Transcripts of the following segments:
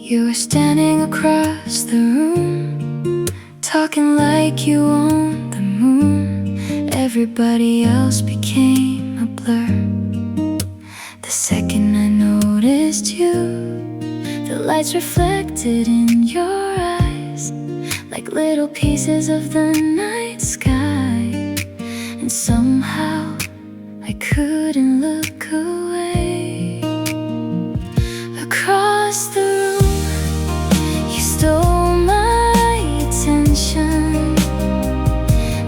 You were standing across the room, talking like you owned the moon. Everybody else became a blur. The second I noticed you, the lights reflected in your eyes like little pieces of the night sky. And somehow I couldn't look away. Across the room, you stole my attention.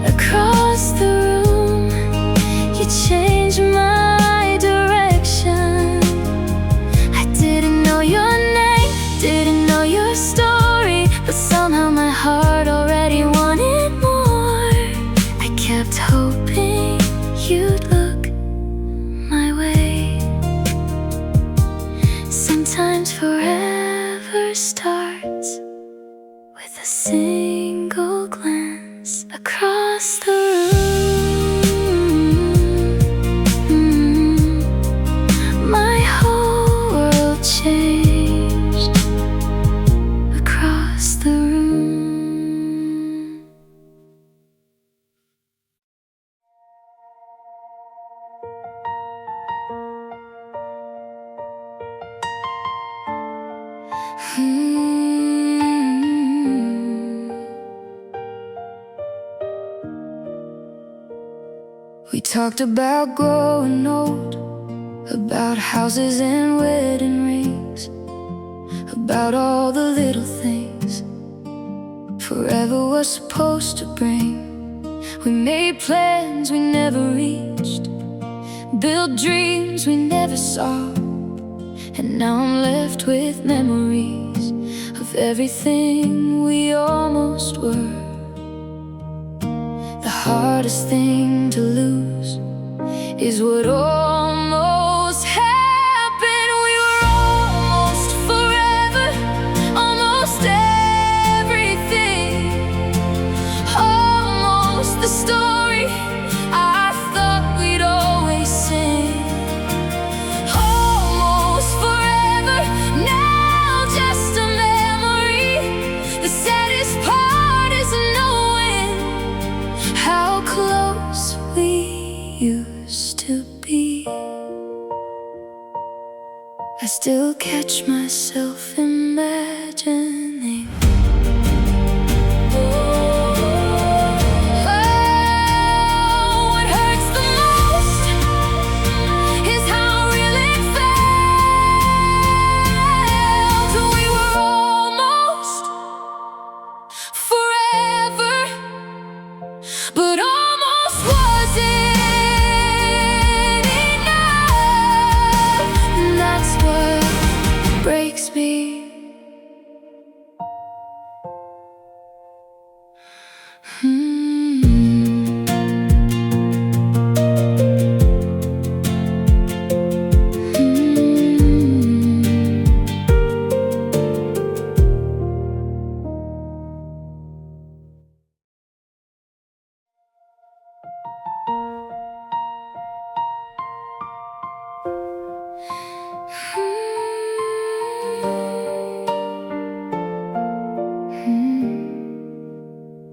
Across the room, you changed my direction. I didn't know your name, didn't know your story, but somehow my heart already wanted more. I kept hoping you'd look my way. Sometimes forever starts with a single glance across the room. My whole world changed across the room. We talked about growing old, about houses and wedding rings, about all the little things forever was supposed to bring. We made plans we never reached, built dreams we never saw, and now I'm left with memories of everything we almost were. The hardest thing to lose is what almost happened. We were almost forever, almost everything, almost the story I thought we'd always sing. Almost forever, now just a memory. The saddest part is knowing how close we used to be. I still catch myself imagining what hurts the most is how real it felt. We were almost forever, but almost wasn't enough. And that's what breaks me.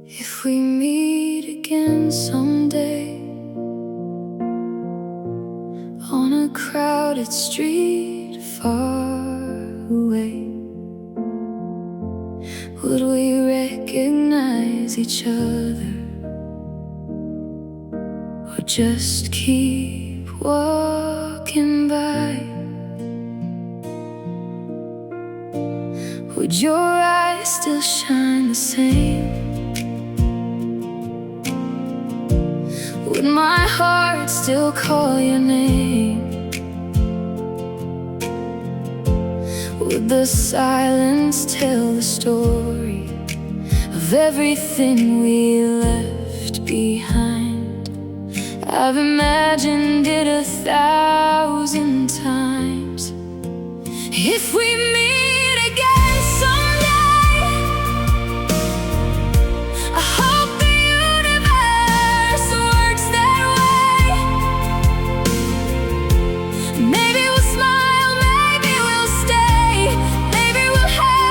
If we meet again someday on a crowded street far away, would we recognize each other, or just keep walking by? Would your eyes still shine the same? Would my heart still call your name? Would the silence tell the story of everything we left behind? I've imagined it 1,000 times. If we meet again someday, I hope the universe works that way. Maybe we'll smile, maybe we'll stay, maybe we'll have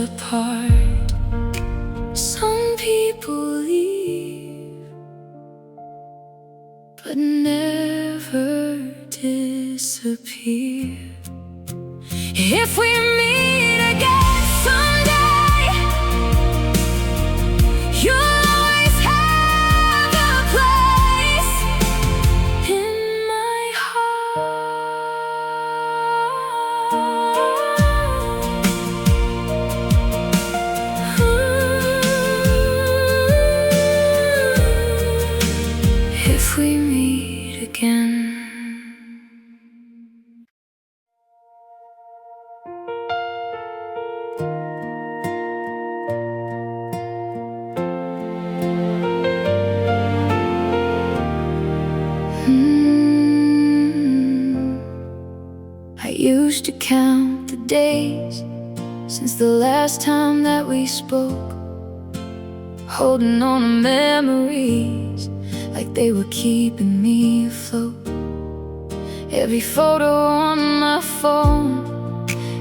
apart. Some people leave, but never disappear. If we meet again someday, you'll always have a place in my heart. If we meet again. I used to count the days since the last time that we spoke, holding on to memories like they were keeping me afloat. Every photo on my phone,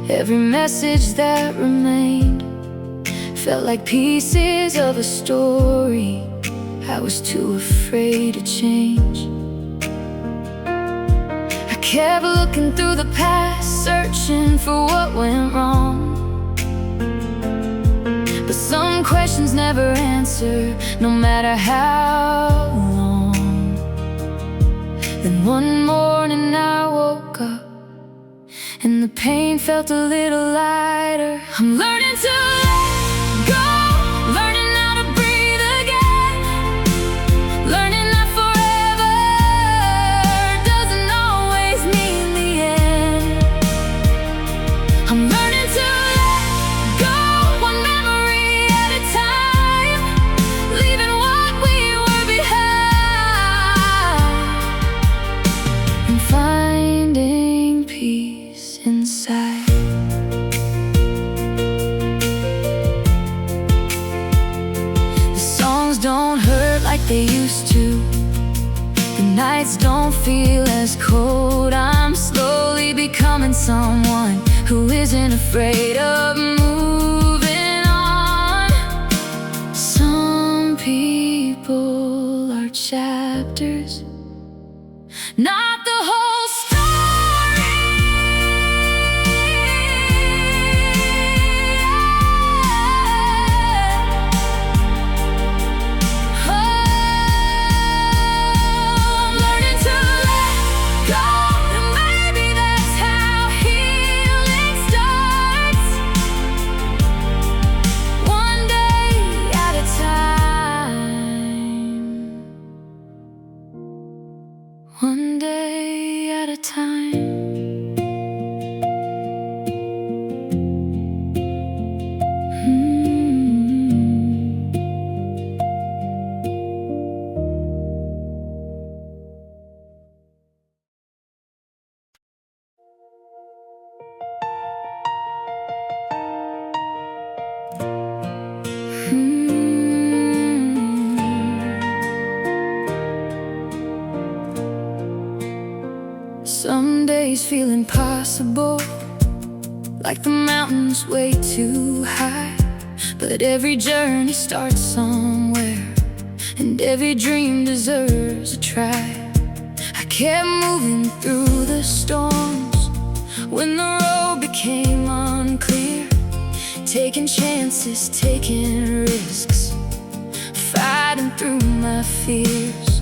every message that remained, felt like pieces of a story I was too afraid to change. I kept looking through the past, searching for what went wrong, but some questions never answer, no matter how long. Then one morning I woke up, and the pain felt a little lighter. I'm learning to let go, learning how to breathe again, learning that forever doesn't always mean the end. I'm learning to let go, one memory at a time, leaving what we were behind, and finding peace inside. The songs don't hurt like they used to, the nights don't feel as cold. I'm slowly becoming someone who isn't afraid of moving on. Some people are chapters, not the whole story. I'm learning to let go, and maybe that's how healing starts. One day at a time. One day at a time. Some days feel impossible, like the mountains way too high. But every journey starts somewhere, and every dream deserves a try. I kept moving through the storms when the road became unclear, taking chances, taking risks, fighting through my fears.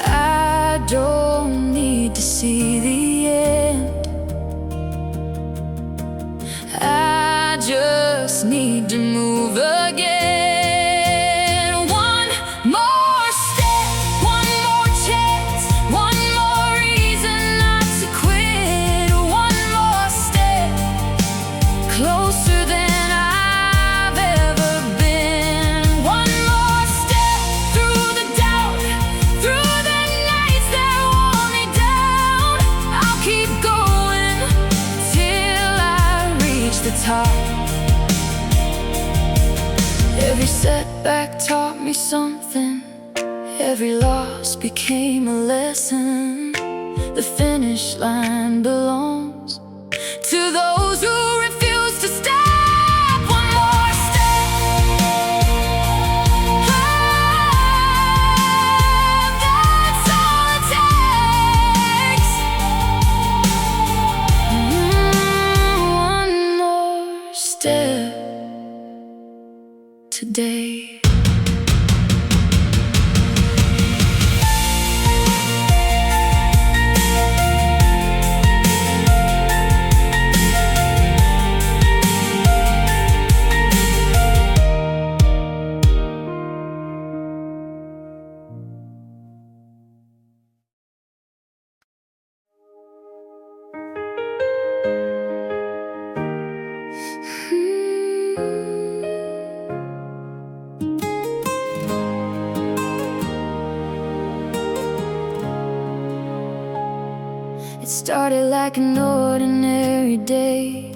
I don't need to see the end, I just need to move again. One more step, one more chance, one more reason not to quit. One more step closer than I've ever been. One more step through the doubt, through the nights that wore me down. I'll keep going till I reach the top. Every setback taught me something, every loss became a lesson. The finish line belongs to those who refuse to stop. today. It started like an ordinary day,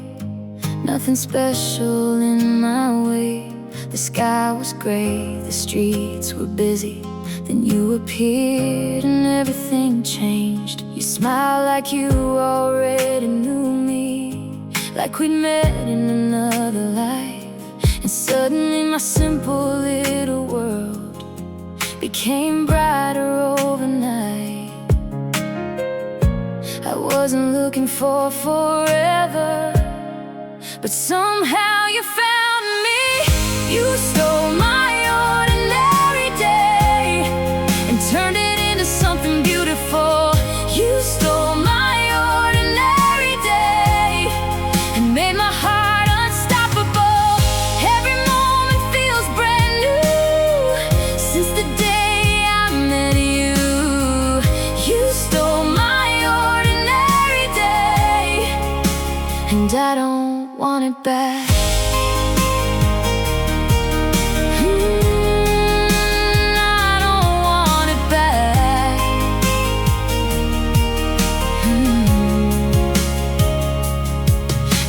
nothing special in my way. The sky was gray, the streets were busy. Then you appeared and everything changed. You smiled like you already knew me, like we'd met in another life. And suddenly my simple little world became brighter overnight. I wasn't looking for forever, but somehow you found me. You stole my ordinary day and turned it into something beautiful. You stole my ordinary day and made my heart unstoppable. Every moment feels brand new since the day I met you. You stole my ordinary day and I don't want it back.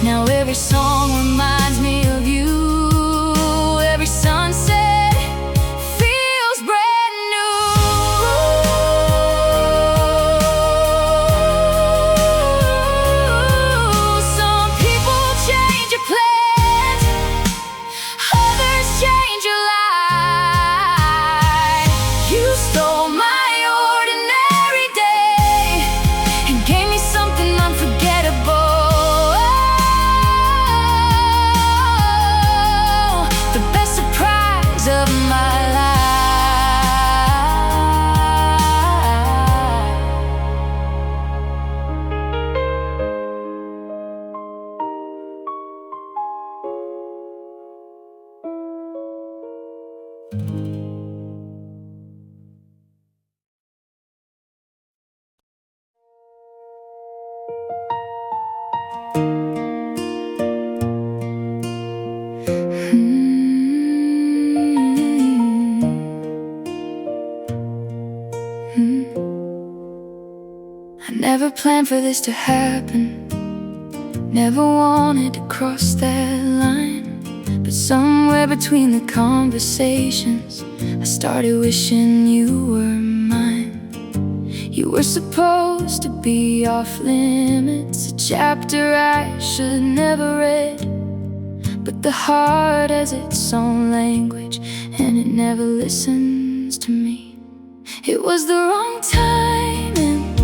Now every song reminds me of you. Every sunset feels brand new. Some people change your plans, others change your life. You stole my ordinary day and gave me something unforgettable. Of my I never planned for this to happen, never wanted to cross that line. But somewhere between the conversations, I started wishing you were mine. You were supposed to be off limits, a chapter I should never read. But the heart has its own language, and it never listens to me. It was the wrong timing,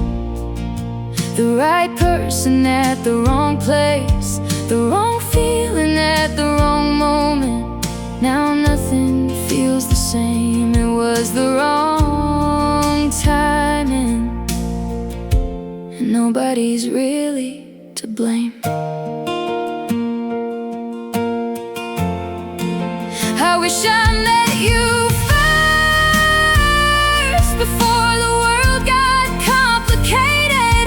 the right person at the wrong place, the wrong feeling at the wrong moment. Now nothing feels the same. It was the wrong timing, and nobody's really to blame. I wish I met you first before the world got complicated.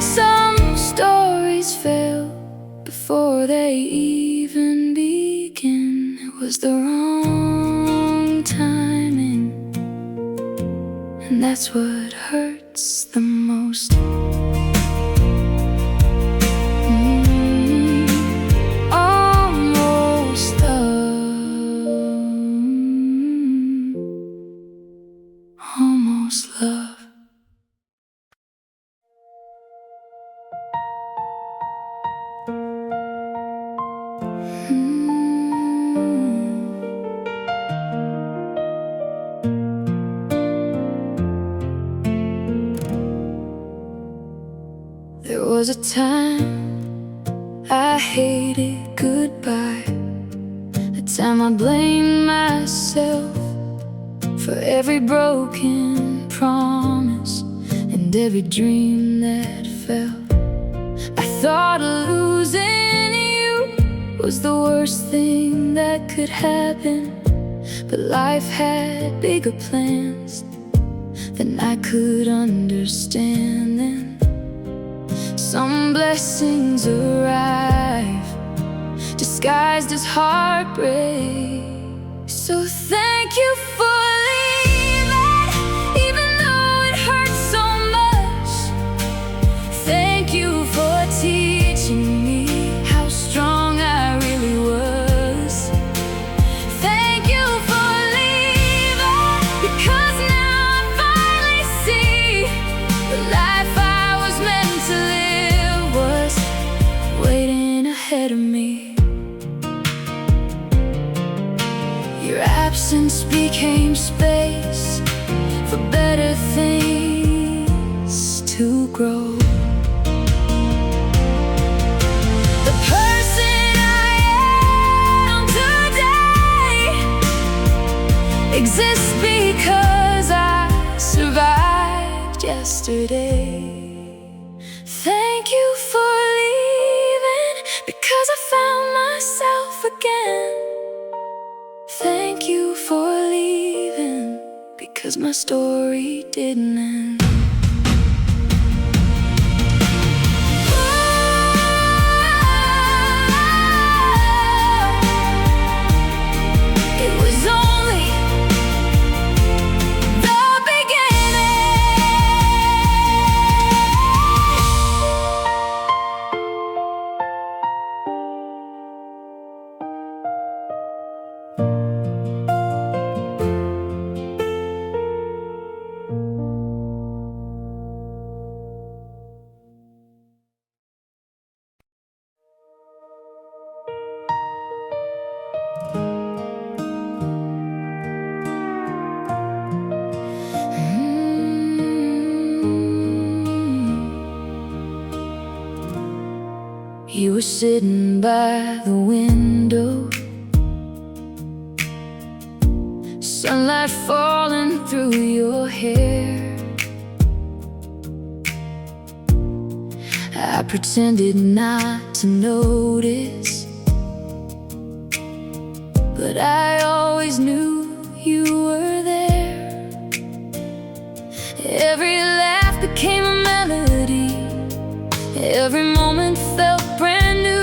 Some stories fail before they even begin. It was the wrong timing, and that's what hurts the most. Almost love, almost love. There was a time I hated goodbye, the time I blamed my myself for every broken promise and every dream that fell. I thought losing you was the worst thing that could happen, but life had bigger plans than I could understand. Then some blessings arrive disguised as heartbreak. So thank you for leaving, even though it hurts so much. Thank you for teaching me how strong I really was. Thank you for leaving, because now I finally see the life I was meant to live was waiting ahead of me. Your absence became space for better things to grow. The person I am today exists because I survived yesterday. Thank you for leaving, because I found myself again. Thank you for leaving, because my story didn't end. It was only the You were sitting by the window, sunlight falling through your hair. I pretended not to notice, but I always knew you were there. Every laugh became a melody, every moment felt brand new.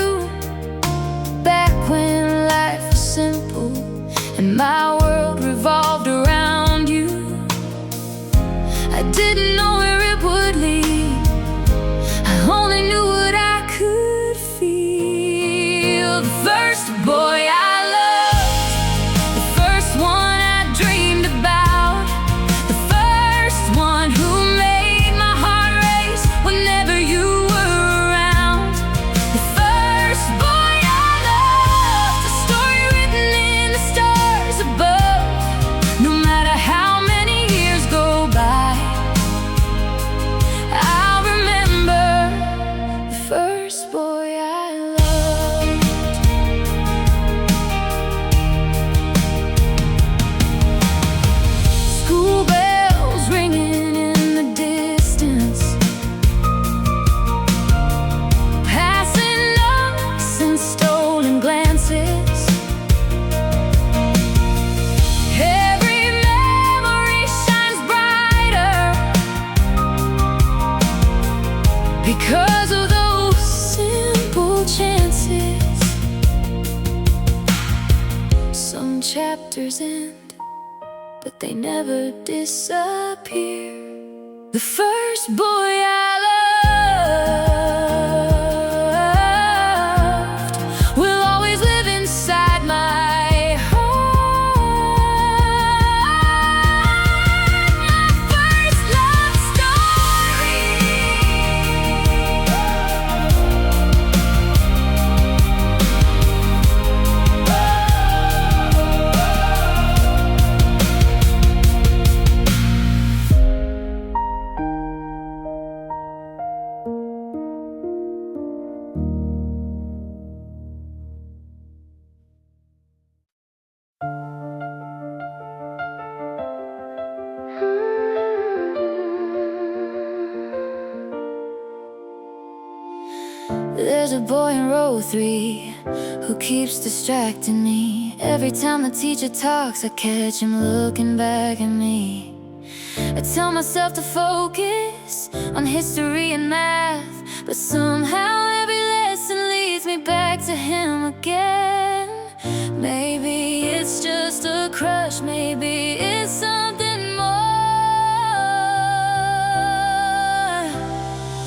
Back when life was simple and my world revolved around you, I didn't know where it would lead, I only knew what I could feel. The first boy I loved, the first one I dreamed about, the first one who made my heart race whenever you were around. The first boy I loved, a story written in the stars above. No matter how many years go by, I'll remember the first boy I loved. School bells ringing in the distance, passing notes and stolen glances. Every memory shines brighter because of those simple chances. Some chapters end, but they never disappear. The first boy I loved will always live inside my heart. My first love story. There's a boy in row 3 who keeps distracting me. Every time the teacher talks, I catch him looking back at me. I tell myself to focus on history and math, but somehow every lesson leads me back to him again. Maybe it's just a crush, maybe it's something more.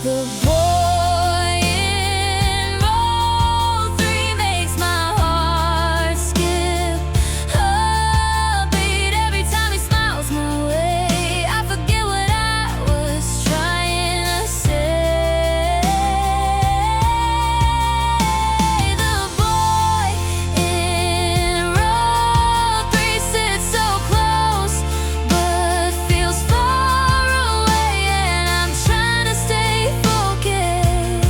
The boy in row 3 makes my heart skip a beat every time he smiles my way. I forget what I was trying to say. The boy in row 3 sits so close but feels far away, and I'm trying to stay focused,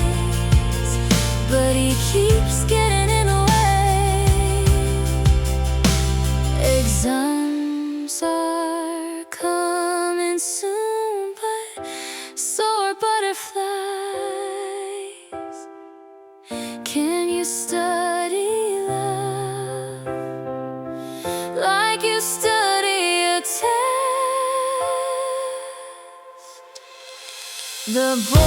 but he keeps getting in the way. Exams are coming soon, but so are butterflies. Can you study love like you study a test? The boy